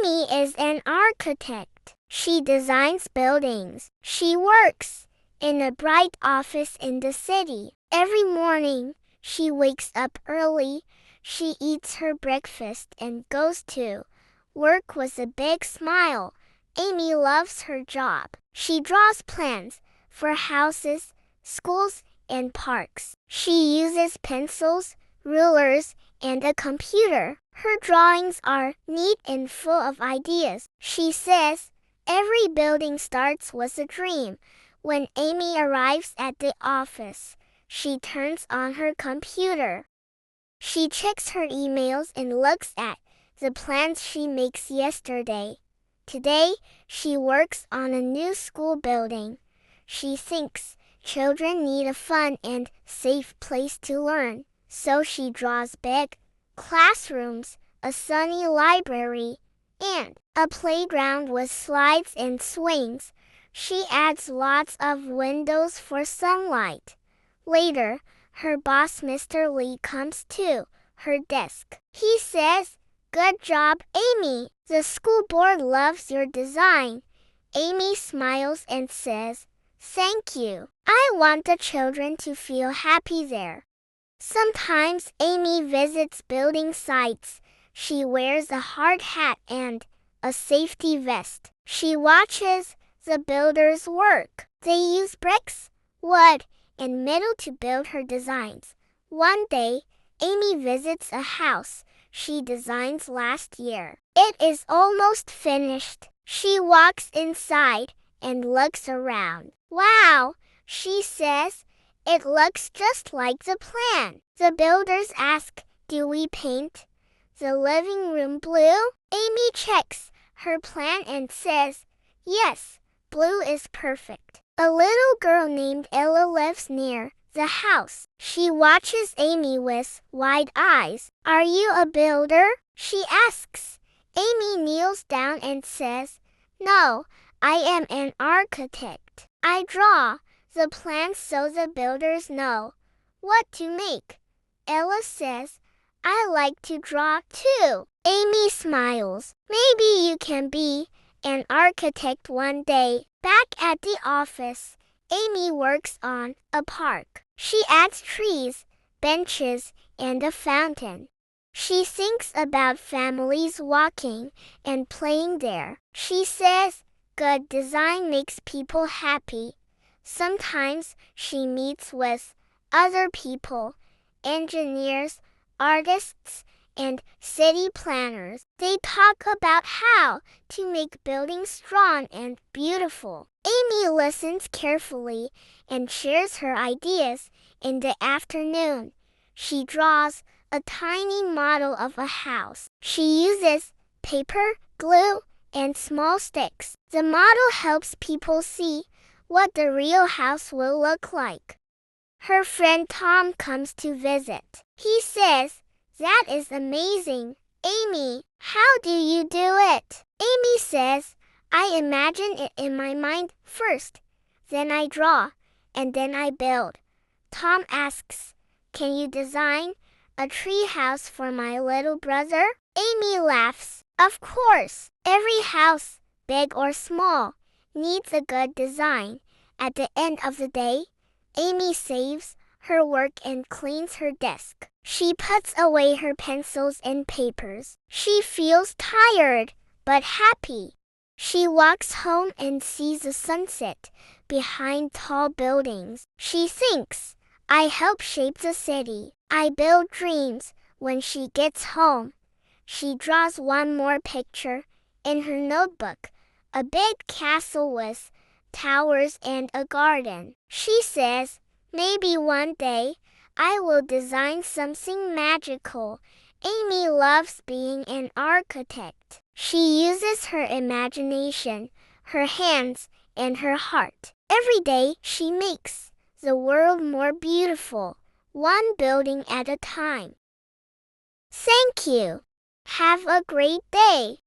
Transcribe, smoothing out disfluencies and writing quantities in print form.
Amy is an architect. She designs buildings. She works in a bright office in the city. Every morning, she wakes up early. She eats her breakfast and goes to work with a big smile. Amy loves her job. She draws plans for houses, schools, and parks. She uses pencils, rulers, and a computer. Her drawings are neat and full of ideas. She says, every building starts with a dream. When Amy arrives at the office, she turns on her computer. She checks her emails and looks at the plans she makes yesterday. Today, she works on a new school building. She thinks children need a fun and safe place to learn, so she draws big classrooms, a sunny library, and a playground with slides and swings. She adds lots of windows for sunlight. Later, her boss, Mr. Lee, comes to her desk. He says, "Good job, Amy. The school board loves your design." Amy smiles and says, "Thank you. I want the children to feel happy there." Sometimes Amy visits building sites. She wears a hard hat and a safety vest. She watches the builders work. They use bricks, wood, and metal to build her designs. One day, Amy visits a house she designed last year. It is almost finished. She walks inside and looks around. "Wow," she says, "it looks just like the plan." The builders ask, "Do we paint the living room blue?" Amy checks her plan and says, "Yes, blue is perfect." A little girl named Ella lives near the house. She watches Amy with wide eyes. "Are you a builder?" she asks. Amy kneels down and says, "No, I am an architect. I draw the plans so the builders know what to make." Ella says, "I like to draw too." Amy smiles. "Maybe you can be an architect one day." Back at the office, Amy works on a park. She adds trees, benches, and a fountain. She thinks about families walking and playing there. She says, "Good design makes people happy." Sometimes she meets with other people, engineers, artists, and city planners. They talk about how to make buildings strong and beautiful. Amy listens carefully and shares her ideas. In the afternoon, she draws a tiny model of a house. She uses paper, glue, and small sticks. The model helps people see what the real house will look like. Her friend Tom comes to visit. He says, "That is amazing, Amy. How do you do it?" Amy says, "I imagine it in my mind first, then I draw, and then I build." Tom asks, "Can you design a tree house for my little brother?" Amy laughs. "Of course. Every house, big or small, needs a good design." At the end of the day, Amy saves her work and cleans her desk. She puts away her pencils and papers. She feels tired, but happy. She walks home and sees the sunset behind tall buildings. She thinks, "I help shape the city. I build dreams." When she gets home, she draws one more picture in her notebook, a big castle with towers and a garden. She says, "Maybe one day I will design something magical." Amy loves being an architect. She uses her imagination, her hands, and her heart. Every day she makes the world more beautiful, one building at a time. Thank you. Have a great day.